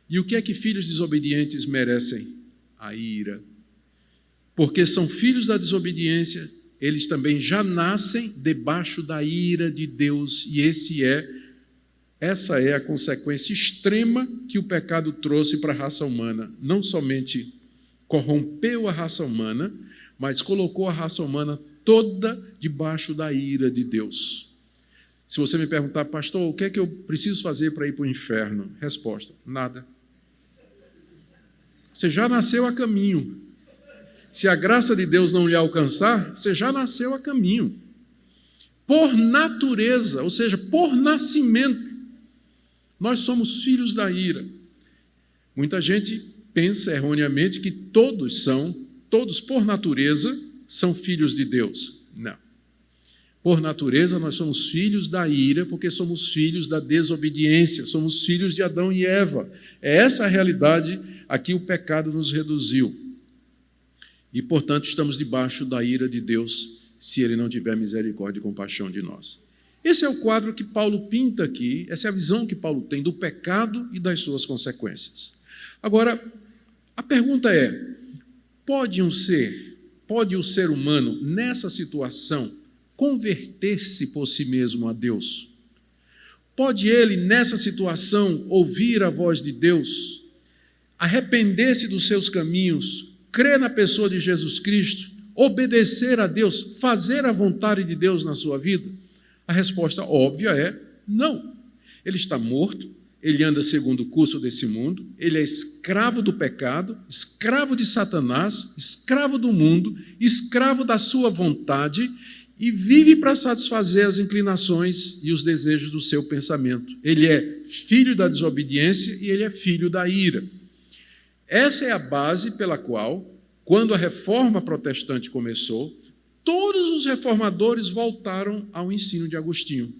E o que é que filhos desobedientes merecem? A ira. Porque são filhos da desobediência, eles também já nascem debaixo da ira de Deus, e essa é a consequência extrema que o pecado trouxe para a raça humana. Não somente corrompeu a raça humana, mas colocou a raça humana toda debaixo da ira de Deus. Se você me perguntar, pastor, o que é que eu preciso fazer para ir para o inferno? Resposta, nada. Você já nasceu a caminho. Se a graça de Deus não lhe alcançar, você já nasceu a caminho. Por natureza, ou seja, por nascimento, nós somos filhos da ira. Muita gente pensa erroneamente que todos por natureza, são filhos de Deus. Não. Por natureza, nós somos filhos da ira, porque somos filhos da desobediência, somos filhos de Adão e Eva. É essa a realidade a que o pecado nos reduziu. E, portanto, estamos debaixo da ira de Deus, se Ele não tiver misericórdia e compaixão de nós. Esse é o quadro que Paulo pinta aqui, essa é a visão que Paulo tem do pecado e das suas consequências. Agora, a pergunta é, pode o ser humano, nessa situação, converter-se por si mesmo a Deus? Pode ele, nessa situação, ouvir a voz de Deus, arrepender-se dos seus caminhos, crer na pessoa de Jesus Cristo, obedecer a Deus, fazer a vontade de Deus na sua vida? A resposta óbvia é não. Ele está morto, ele anda segundo o curso desse mundo, ele é escravo do pecado, escravo de Satanás, escravo do mundo, escravo da sua vontade e vive para satisfazer as inclinações e os desejos do seu pensamento. Ele é filho da desobediência e ele é filho da ira. Essa é a base pela qual, quando a reforma protestante começou, todos os reformadores voltaram ao ensino de Agostinho.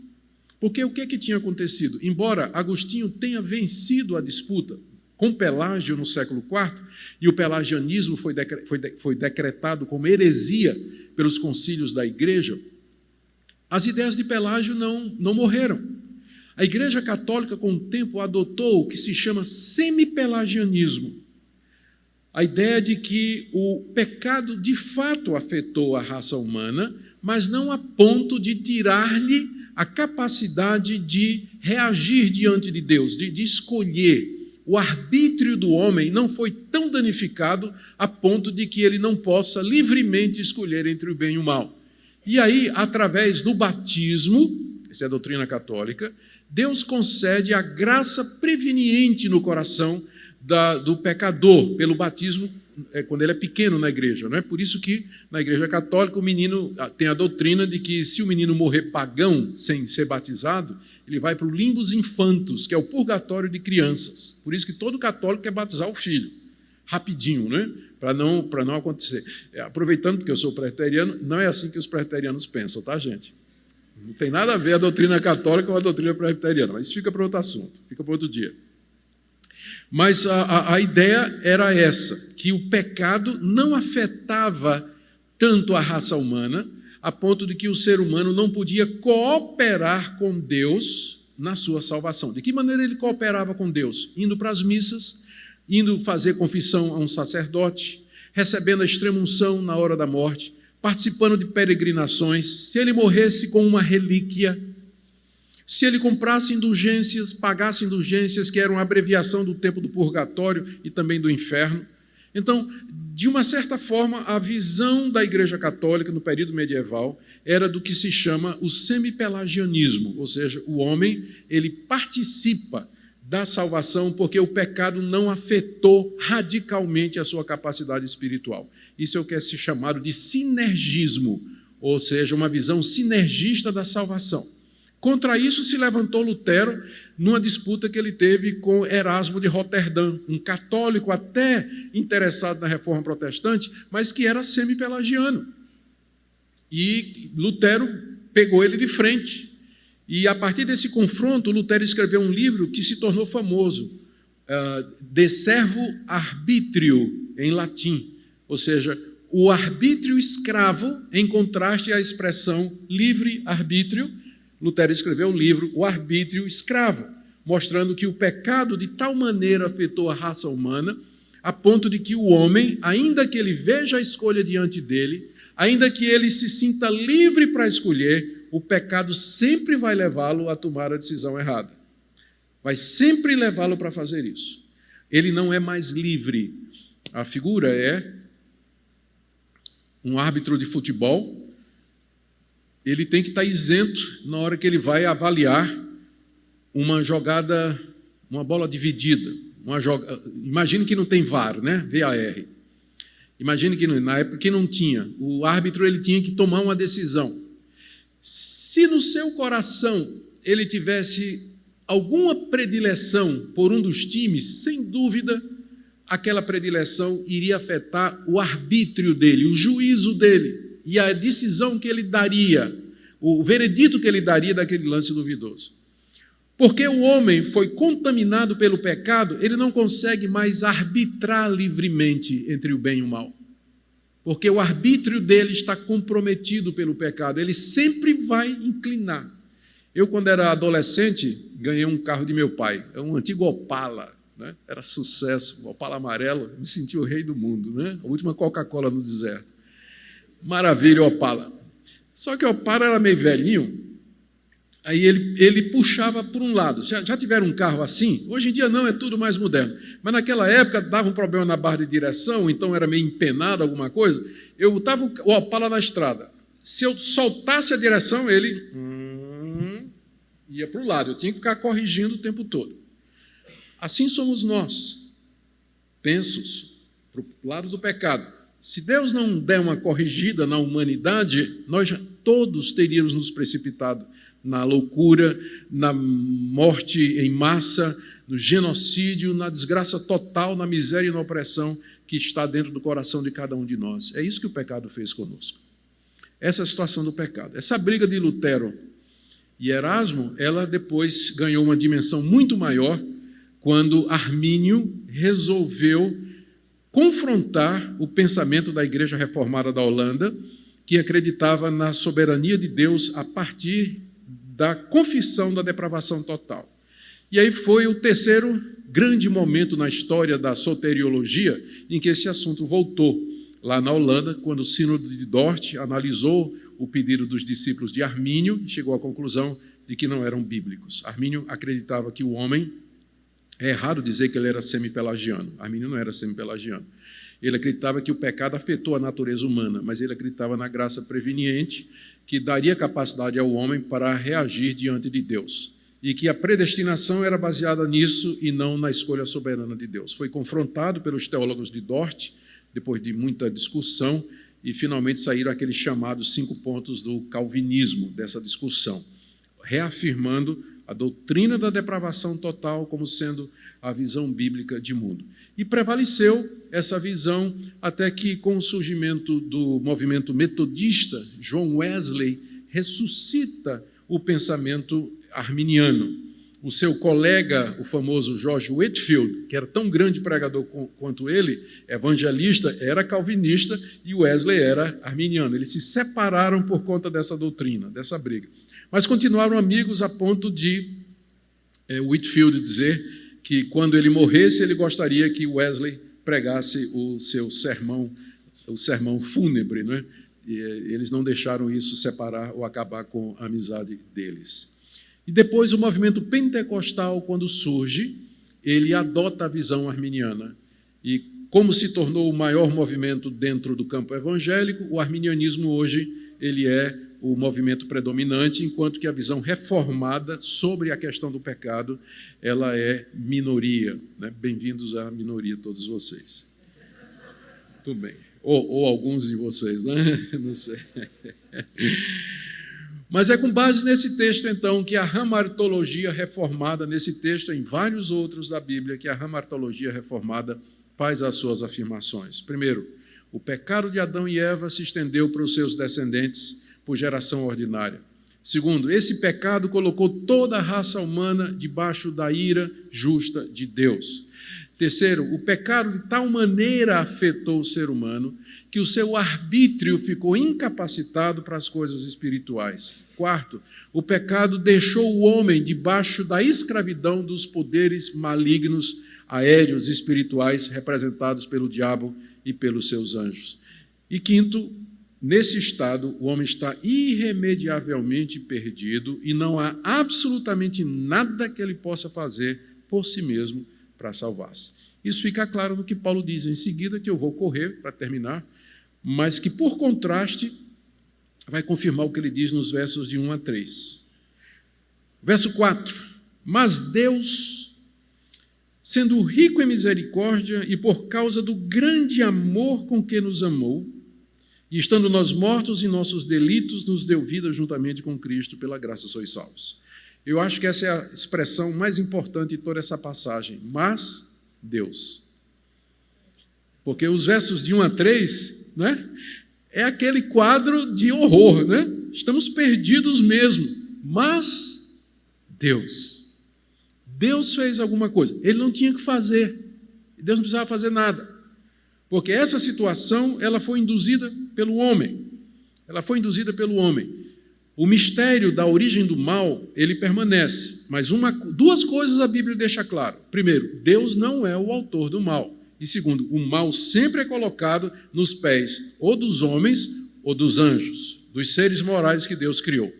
Porque o que tinha acontecido? Embora Agostinho tenha vencido a disputa com Pelágio no século IV, e o pelagianismo foi decretado como heresia pelos concílios da Igreja, as ideias de Pelágio não morreram. A Igreja Católica, com o tempo, adotou o que se chama semipelagianismo. A ideia de que o pecado de fato afetou a raça humana, mas não a ponto de tirar-lhe a capacidade de reagir diante de Deus, de escolher. O arbítrio do homem não foi tão danificado a ponto de que ele não possa livremente escolher entre o bem e o mal. E aí, através do batismo, essa é a doutrina católica, Deus concede a graça preveniente no coração do pecador, pelo batismo, quando ele é pequeno na igreja. Não é por isso que, na igreja católica, o menino tem a doutrina de que, se o menino morrer pagão, sem ser batizado, ele vai para o limbus infantus, que é o purgatório de crianças. Por isso que todo católico quer batizar o filho, rapidinho, né? Para não acontecer. Aproveitando, porque eu sou presbiteriano, não é assim que os presbiterianos pensam, tá, gente? Não tem nada a ver a doutrina católica com a doutrina presbiteriana, mas isso fica para outro assunto, fica para outro dia. Mas a ideia era essa, que o pecado não afetava tanto a raça humana, a ponto de que o ser humano não podia cooperar com Deus na sua salvação. De que maneira ele cooperava com Deus? Indo para as missas, indo fazer confissão a um sacerdote, recebendo a extrema-unção na hora da morte, participando de peregrinações. Se ele morresse com uma relíquia, se ele comprasse indulgências, pagasse indulgências, que eram uma abreviação do tempo do purgatório e também do inferno. Então, de uma certa forma, a visão da Igreja Católica no período medieval era do que se chama o semipelagianismo, ou seja, o homem ele participa da salvação porque o pecado não afetou radicalmente a sua capacidade espiritual. Isso é o que é chamado de sinergismo, ou seja, uma visão sinergista da salvação. Contra isso se levantou Lutero numa disputa que ele teve com Erasmo de Roterdã, um católico até interessado na reforma protestante, mas que era semipelagiano. E Lutero pegou ele de frente. E a partir desse confronto, Lutero escreveu um livro que se tornou famoso, De Servo Arbitrio, em latim, ou seja, o arbítrio escravo em contraste à expressão livre-arbítrio. Lutero escreveu o livro O Arbítrio Escravo, mostrando que o pecado de tal maneira afetou a raça humana, a ponto de que o homem, ainda que ele veja a escolha diante dele, ainda que ele se sinta livre para escolher, o pecado sempre vai levá-lo a tomar a decisão errada. Vai sempre levá-lo para fazer isso. Ele não é mais livre. A figura é um árbitro de futebol. Ele tem que estar isento na hora que ele vai avaliar uma jogada, uma bola dividida. Imagine que não tem VAR, né? VAR. Imagine que na época que não tinha. O árbitro ele tinha que tomar uma decisão. Se no seu coração ele tivesse alguma predileção por um dos times, sem dúvida, aquela predileção iria afetar o arbítrio dele, o juízo dele. E a decisão que ele daria, o veredito que ele daria daquele lance duvidoso. Porque o homem foi contaminado pelo pecado, ele não consegue mais arbitrar livremente entre o bem e o mal. Porque o arbítrio dele está comprometido pelo pecado, ele sempre vai inclinar. Eu, quando era adolescente, ganhei um carro de meu pai, um antigo Opala, né? Era sucesso, um Opala amarelo, me senti o rei do mundo, né? A última Coca-Cola no deserto. Maravilha, o Opala. Só que o Opala era meio velhinho, aí ele puxava por um lado. Já tiveram um carro assim? Hoje em dia não, é tudo mais moderno. Mas naquela época dava um problema na barra de direção, então era meio empenado alguma coisa. Eu botava o Opala na estrada. Se eu soltasse a direção, ele ia para o lado. Eu tinha que ficar corrigindo o tempo todo. Assim somos nós, pensos para o lado do pecado. Se Deus não der uma corrigida na humanidade, nós todos teríamos nos precipitado na loucura, na morte em massa, no genocídio, na desgraça total, na miséria e na opressão que está dentro do coração de cada um de nós. É isso que o pecado fez conosco. Essa é a situação do pecado. Essa briga de Lutero e Erasmo, ela depois ganhou uma dimensão muito maior quando Armínio resolveu confrontar o pensamento da Igreja Reformada da Holanda, que acreditava na soberania de Deus a partir da confissão da depravação total. E aí foi o terceiro grande momento na história da soteriologia em que esse assunto voltou, lá na Holanda, quando o Sínodo de Dort analisou o pedido dos discípulos de Armínio e chegou à conclusão de que não eram bíblicos. Armínio acreditava que o homem, é errado dizer que ele era semi-pelagiano, Armínio não era semi-pelagiano. Ele acreditava que o pecado afetou a natureza humana, mas ele acreditava na graça preveniente que daria capacidade ao homem para reagir diante de Deus. E que a predestinação era baseada nisso e não na escolha soberana de Deus. Foi confrontado pelos teólogos de Dort, depois de muita discussão, e finalmente saíram aqueles chamados 5 pontos do calvinismo, dessa discussão, reafirmando a doutrina da depravação total como sendo a visão bíblica de mundo. E prevaleceu essa visão até que, com o surgimento do movimento metodista, John Wesley ressuscita o pensamento arminiano. O seu colega, o famoso George Whitefield, que era tão grande pregador quanto ele, evangelista, era calvinista e Wesley era arminiano. Eles se separaram por conta dessa doutrina, dessa briga. Mas continuaram amigos a ponto de Whitefield dizer que, quando ele morresse, ele gostaria que Wesley pregasse o seu sermão, o sermão fúnebre, né? E eles não deixaram isso separar ou acabar com a amizade deles. E depois o movimento pentecostal, quando surge, ele adota a visão arminiana. E como se tornou o maior movimento dentro do campo evangélico, o arminianismo hoje ele é o movimento predominante, enquanto que a visão reformada sobre a questão do pecado, ela é minoria. Né? Bem-vindos à minoria, todos vocês. Tudo bem. Ou alguns de vocês, né? Não sei. Mas é com base nesse texto, então, que a hamartologia reformada, nesse texto, em vários outros da Bíblia, que a hamartologia reformada faz as suas afirmações. Primeiro, o pecado de Adão e Eva se estendeu para os seus descendentes por geração ordinária. Segundo, esse pecado colocou toda a raça humana debaixo da ira justa de Deus. Terceiro, o pecado de tal maneira afetou o ser humano que o seu arbítrio ficou incapacitado para as coisas espirituais. Quarto, o pecado deixou o homem debaixo da escravidão dos poderes malignos, aéreos, espirituais, representados pelo diabo e pelos seus anjos. E quinto, nesse estado, o homem está irremediavelmente perdido e não há absolutamente nada que ele possa fazer por si mesmo para salvar-se. Isso fica claro no que Paulo diz em seguida, que eu vou correr para terminar, mas que, por contraste, vai confirmar o que ele diz nos versos de 1 a 3. Verso 4. Mas Deus, sendo rico em misericórdia e por causa do grande amor com que nos amou, e estando nós mortos em nossos delitos, nos deu vida juntamente com Cristo, pela graça sois salvos. Eu acho que essa é a expressão mais importante de toda essa passagem. Mas Deus. Porque os versos de 1 a 3, né, é aquele quadro de horror, né? Estamos perdidos mesmo. Mas Deus. Deus fez alguma coisa. Ele não tinha que fazer. Deus não precisava fazer nada. Porque essa situação, ela foi induzida pelo homem. Ela foi induzida pelo homem. O mistério da origem do mal, ele permanece. Mas duas coisas a Bíblia deixa claro. Primeiro, Deus não é o autor do mal. E segundo, o mal sempre é colocado nos pés ou dos homens ou dos anjos, dos seres morais que Deus criou.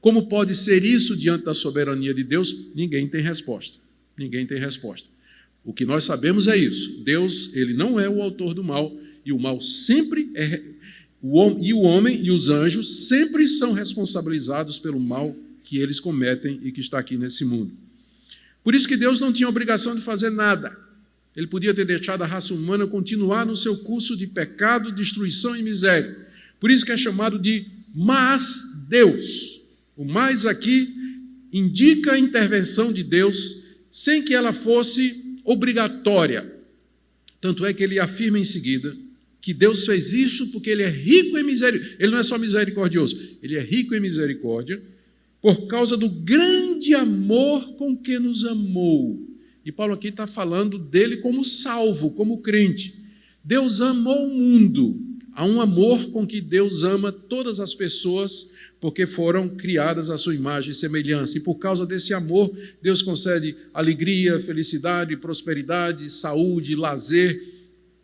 Como pode ser isso diante da soberania de Deus? Ninguém tem resposta. Ninguém tem resposta. O que nós sabemos é isso. Deus, ele não é o autor do mal, e o mal sempre é... o homem e os anjos sempre são responsabilizados pelo mal que eles cometem e que está aqui nesse mundo. Por isso que Deus não tinha obrigação de fazer nada. Ele podia ter deixado a raça humana continuar no seu curso de pecado, destruição e miséria. Por isso que é chamado de mas Deus. O mais aqui indica a intervenção de Deus, sem que ela fosse obrigatória. Tanto é que ele afirma em seguida que Deus fez isso porque ele é rico em misericórdia. Ele não é só misericordioso, ele é rico em misericórdia por causa do grande amor com que nos amou. E Paulo aqui está falando dele como salvo, como crente. Deus amou o mundo. Há um amor com que Deus ama todas as pessoas, porque foram criadas à sua imagem e semelhança. E por causa desse amor, Deus concede alegria, felicidade, prosperidade, saúde, lazer,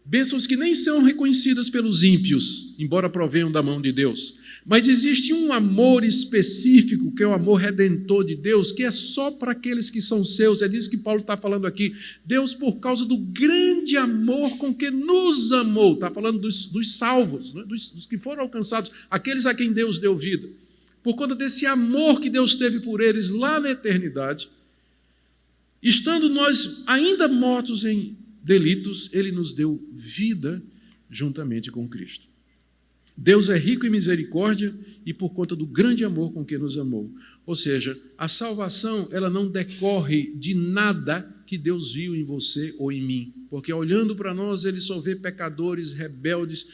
bênçãos que nem são reconhecidas pelos ímpios, embora provenham da mão de Deus. Mas existe um amor específico, que é o amor redentor de Deus, que é só para aqueles que são seus. É disso que Paulo está falando aqui. Deus, por causa do grande amor com que nos amou, está falando dos salvos, né? dos que foram alcançados, aqueles a quem Deus deu vida. Por conta desse amor que Deus teve por eles lá na eternidade, estando nós ainda mortos em delitos, Ele nos deu vida juntamente com Cristo. Deus é rico em misericórdia e por conta do grande amor com que nos amou. Ou seja, a salvação ela não decorre de nada que Deus viu em você ou em mim, porque olhando para nós Ele só vê pecadores, rebeldes,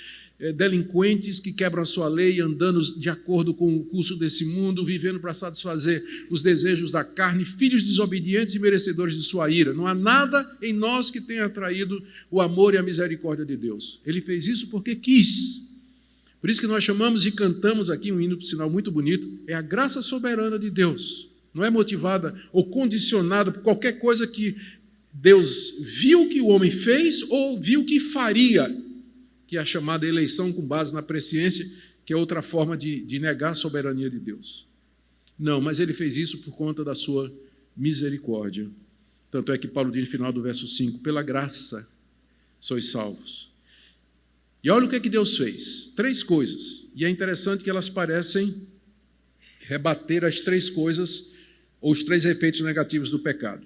delinquentes que quebram a sua lei, andando de acordo com o curso desse mundo, vivendo para satisfazer os desejos da carne, filhos desobedientes e merecedores de sua ira. Não há nada em nós que tenha atraído o amor e a misericórdia de Deus. Ele fez isso porque quis. Por isso que nós chamamos e cantamos aqui um hino, por sinal muito bonito, é a graça soberana de Deus. Não é motivada ou condicionada por qualquer coisa que Deus viu que o homem fez ou viu que faria, que é a chamada eleição com base na presciência, que é outra forma de negar a soberania de Deus. Não, mas ele fez isso por conta da sua misericórdia. Tanto é que Paulo diz no final do verso 5, pela graça sois salvos. E olha o que é que Deus fez. 3 coisas. E é interessante que elas parecem rebater as 3 coisas, ou os 3 efeitos negativos do pecado.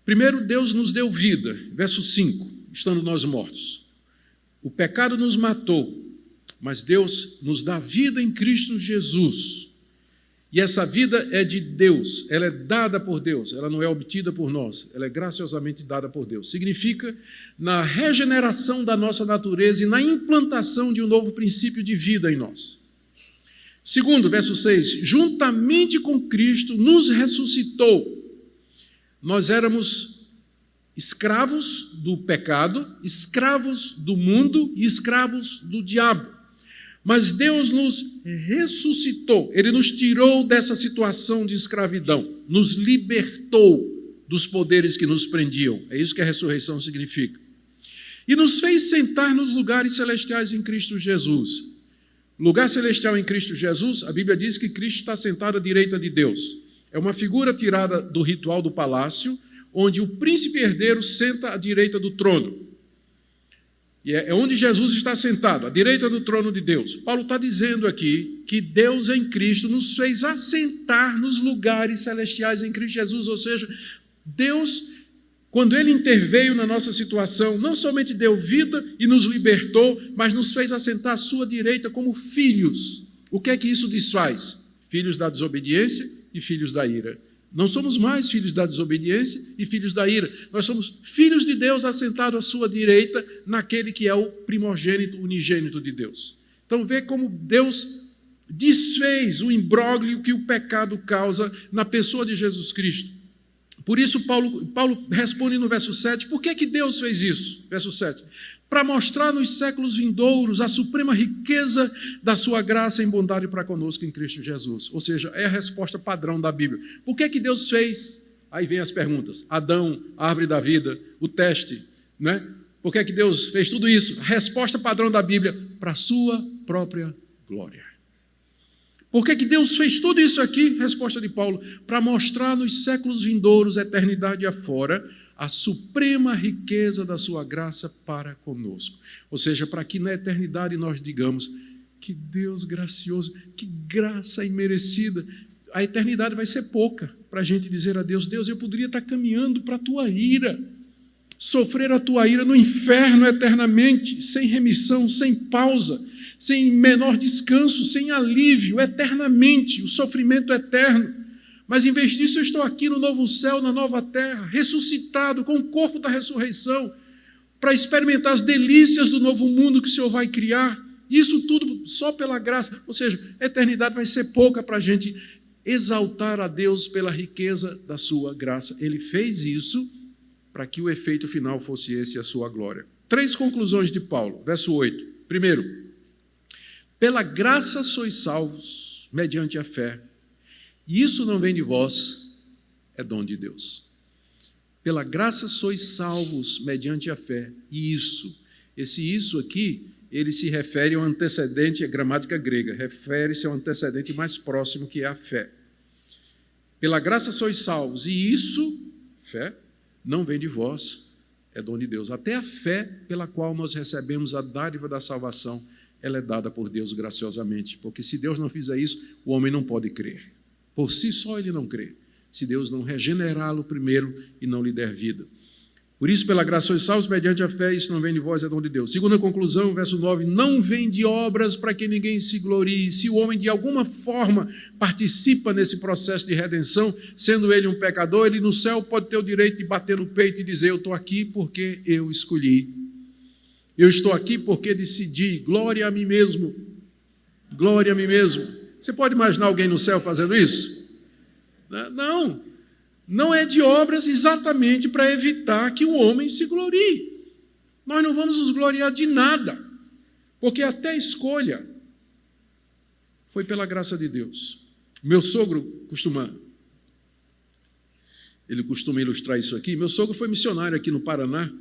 Primeiro, Deus nos deu vida. Verso 5, estando nós mortos. O pecado nos matou, mas Deus nos dá vida em Cristo Jesus. E essa vida é de Deus, ela é dada por Deus, ela não é obtida por nós, ela é graciosamente dada por Deus. Significa na regeneração da nossa natureza e na implantação de um novo princípio de vida em nós. Segundo, verso 6, juntamente com Cristo nos ressuscitou. Nós éramos escravos do pecado, escravos do mundo e escravos do diabo. Mas Deus nos ressuscitou, Ele nos tirou dessa situação de escravidão, nos libertou dos poderes que nos prendiam. É isso que a ressurreição significa. E nos fez sentar nos lugares celestiais em Cristo Jesus. Lugar celestial em Cristo Jesus, a Bíblia diz que Cristo está sentado à direita de Deus. É uma figura tirada do ritual do palácio, onde o príncipe herdeiro senta à direita do trono. E é onde Jesus está sentado, à direita do trono de Deus. Paulo está dizendo aqui que Deus em Cristo nos fez assentar nos lugares celestiais em Cristo Jesus. Ou seja, Deus, quando Ele interveio na nossa situação, não somente deu vida e nos libertou, mas nos fez assentar à sua direita como filhos. O que é que isso desfaz? Filhos da desobediência e filhos da ira. Não somos mais filhos da desobediência e filhos da ira. Nós somos filhos de Deus assentados à sua direita, naquele que é o primogênito, unigênito de Deus. Então vê como Deus desfez o imbróglio que o pecado causa na pessoa de Jesus Cristo. Por isso Paulo responde no verso 7, por que Deus fez isso? Verso 7, para mostrar nos séculos vindouros a suprema riqueza da sua graça em bondade para conosco em Cristo Jesus. Ou seja, é a resposta padrão da Bíblia. Por que Deus fez? Aí vem as perguntas. Adão, a árvore da vida, o teste, né? Por que Deus fez tudo isso? A resposta padrão da Bíblia, para a sua própria glória. Por que Deus fez tudo isso aqui? Resposta de Paulo, para mostrar nos séculos vindouros, eternidade afora, a suprema riqueza da sua graça para conosco. Ou seja, para que na eternidade nós digamos, que Deus gracioso, que graça imerecida. A eternidade vai ser pouca para a gente dizer a Deus, Deus, eu poderia estar caminhando para a tua ira, sofrer a tua ira no inferno eternamente, sem remissão, sem pausa, sem menor descanso, sem alívio, eternamente, o sofrimento eterno. Mas em vez disso, eu estou aqui no novo céu, na nova terra, ressuscitado, com o corpo da ressurreição, para experimentar as delícias do novo mundo que o Senhor vai criar. Isso tudo só pela graça. Ou seja, a eternidade vai ser pouca para a gente exaltar a Deus pela riqueza da sua graça. Ele fez isso para que o efeito final fosse esse, a sua glória. 3 conclusões de Paulo. Verso 8. Primeiro, pela graça sois salvos, mediante a fé. E isso não vem de vós, é dom de Deus. Pela graça sois salvos, mediante a fé. E isso aqui, ele se refere ao antecedente, a gramática grega, refere-se ao antecedente mais próximo, que é a fé. Pela graça sois salvos, e isso, fé, não vem de vós, é dom de Deus. Até a fé pela qual nós recebemos a dádiva da salvação, ela é dada por Deus graciosamente, porque se Deus não fizer isso, o homem não pode crer. Por si só ele não crê, se Deus não regenerá-lo primeiro e não lhe der vida. Por isso, pela graça sois salvos, mediante a fé, isso não vem de vós, é dom de Deus. Segunda conclusão, verso 9, não vem de obras para que ninguém se glorie. Se o homem de alguma forma participa nesse processo de redenção, sendo ele um pecador, ele no céu pode ter o direito de bater no peito e dizer, eu estou aqui porque eu escolhi. Eu estou aqui porque decidi, glória a mim mesmo. Glória a mim mesmo. Você pode imaginar alguém no céu fazendo isso? Não. Não é de obras exatamente para evitar que o homem se glorie. Nós não vamos nos gloriar de nada, porque até a escolha foi pela graça de Deus. Meu sogro costuma ilustrar isso aqui. Meu sogro foi missionário aqui no Paraná,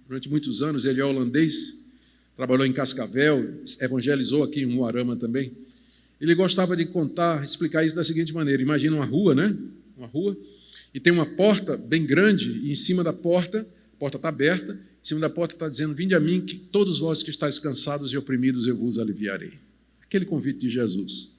durante muitos anos, ele é holandês, trabalhou em Cascavel, evangelizou aqui em Umuarama também. Ele gostava de explicar isso da seguinte maneira, imagina uma rua, né? Uma rua, e tem uma porta bem grande, e em cima da porta, a porta está aberta, em cima da porta está dizendo, vinde a mim, que todos vós que estáis cansados e oprimidos, eu vos aliviarei. Aquele convite de Jesus.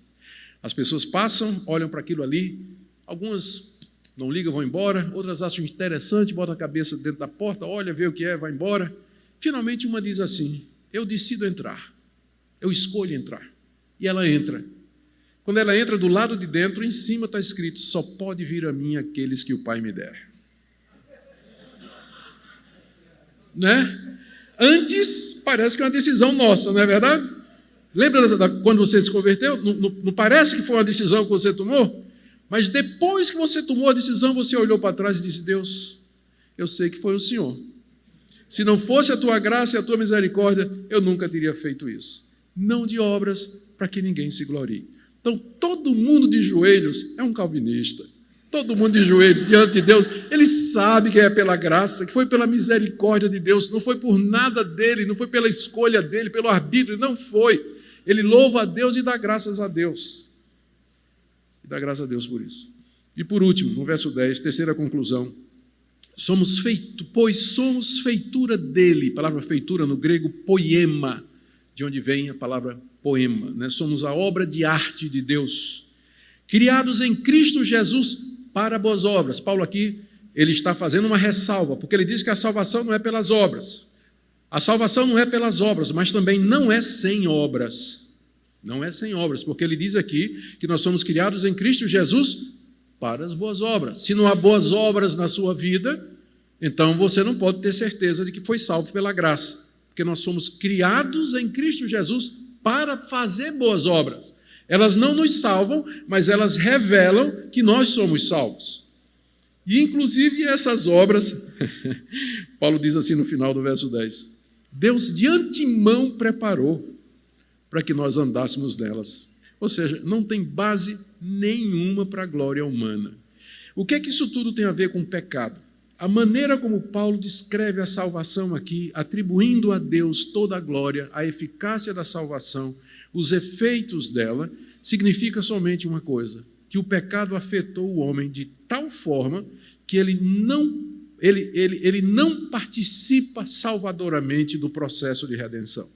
As pessoas passam, olham para aquilo ali, algumas não ligam, vão embora, outras acham interessante, botam a cabeça dentro da porta, olha, vê o que é, vai embora. Finalmente uma diz assim, eu decido entrar, eu escolho entrar. E ela entra. Quando ela entra do lado de dentro, em cima está escrito, só pode vir a mim aqueles que o Pai me der. Né? Antes, parece que é uma decisão nossa, não é verdade? Lembra quando você se converteu? Não parece que foi uma decisão que você tomou? Mas depois que você tomou a decisão, você olhou para trás e disse, Deus, eu sei que foi o Senhor. Se não fosse a tua graça e a tua misericórdia, eu nunca teria feito isso. Não de obras, para que ninguém se glorie. Então, todo mundo de joelhos é um calvinista. Todo mundo de joelhos diante de Deus, ele sabe que é pela graça, que foi pela misericórdia de Deus, não foi por nada dele, não foi pela escolha dele, pelo arbítrio, não foi. Ele louva a Deus e dá graças a Deus. E dá graças a Deus por isso. E por último, no verso 10, terceira conclusão, pois somos feitura dele, palavra feitura no grego, poema, de onde vem a palavra poema, né? Somos a obra de arte de Deus, criados em Cristo Jesus para boas obras. Paulo aqui, ele está fazendo uma ressalva, porque ele diz que a salvação não é pelas obras. A salvação não é pelas obras, mas também não é sem obras. Não é sem obras, porque ele diz aqui que nós somos criados em Cristo Jesus para as boas obras. Se não há boas obras na sua vida, então você não pode ter certeza de que foi salvo pela graça, porque nós somos criados em Cristo Jesus para fazer boas obras. Elas não nos salvam, mas elas revelam que nós somos salvos. E, inclusive, essas obras, Paulo diz assim no final do verso 10, Deus de antemão preparou para que nós andássemos nelas. Ou seja, não tem base nenhuma para a glória humana. O que é que isso tudo tem a ver com o pecado? A maneira como Paulo descreve a salvação aqui, atribuindo a Deus toda a glória, a eficácia da salvação, os efeitos dela, significa somente uma coisa, que o pecado afetou o homem de tal forma que ele não participa salvadoramente do processo de redenção.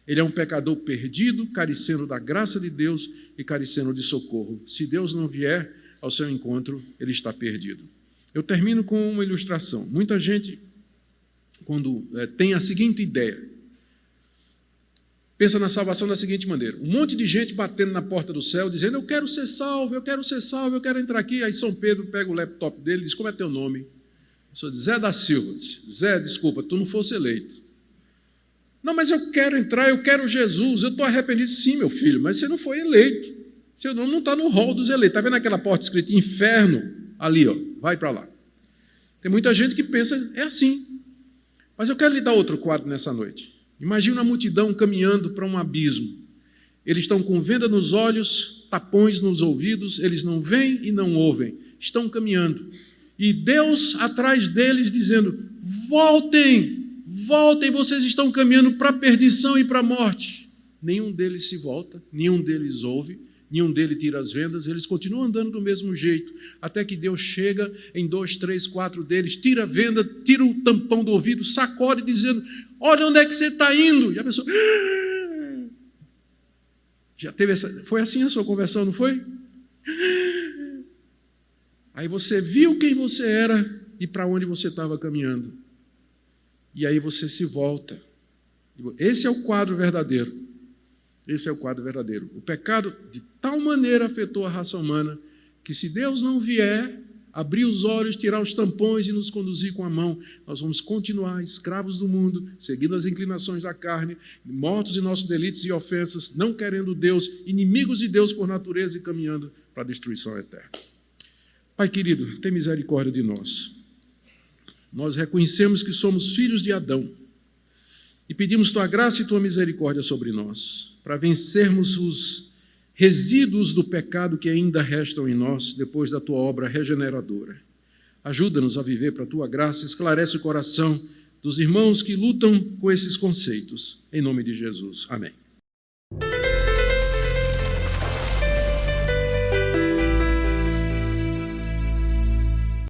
Ele é um pecador perdido, carecendo da graça de Deus e carecendo de socorro. Se Deus não vier ao seu encontro, ele está perdido. Eu termino com uma ilustração. Muita gente, quando tem a seguinte ideia, pensa na salvação da seguinte maneira: um monte de gente batendo na porta do céu, dizendo, eu quero ser salvo, eu quero ser salvo, eu quero entrar aqui. Aí São Pedro pega o laptop dele e diz, como é teu nome? Eu sou Zé da Silva. Zé, desculpa, tu não fosse eleito. Não, mas eu quero entrar, eu quero Jesus, eu estou arrependido. Sim, meu filho, mas você não foi eleito. Seu nome não está no rol dos eleitos. Está vendo aquela porta escrita inferno? Ali, ó, vai para lá. Tem muita gente que pensa, é assim. Mas eu quero lhe dar outro quadro nessa noite. Imagina uma multidão caminhando para um abismo. Eles estão com venda nos olhos, tapões nos ouvidos, eles não veem e não ouvem. Estão caminhando. E Deus atrás deles dizendo, voltem, voltem, vocês estão caminhando para a perdição e para a morte. Nenhum deles se volta, nenhum deles ouve, nenhum deles tira as vendas, eles continuam andando do mesmo jeito, até que Deus chega em 2, 3, 4 deles, tira a venda, tira o tampão do ouvido, sacode dizendo, olha onde é que você está indo. E a pessoa, já teve foi assim a sua conversão, não foi? Aí você viu quem você era e para onde você estava caminhando. E aí você se volta. Esse é o quadro verdadeiro. Esse é o quadro verdadeiro. O pecado de tal maneira afetou a raça humana que se Deus não vier, abrir os olhos, tirar os tampões e nos conduzir com a mão, nós vamos continuar escravos do mundo, seguindo as inclinações da carne, mortos em nossos delitos e ofensas, não querendo Deus, inimigos de Deus por natureza e caminhando para a destruição eterna. Pai querido, tem misericórdia de nós. Nós reconhecemos que somos filhos de Adão e pedimos Tua graça e Tua misericórdia sobre nós, para vencermos os resíduos do pecado que ainda restam em nós depois da Tua obra regeneradora. Ajuda-nos a viver para a Tua graça, esclarece o coração dos irmãos que lutam com esses conceitos. Em nome de Jesus. Amém.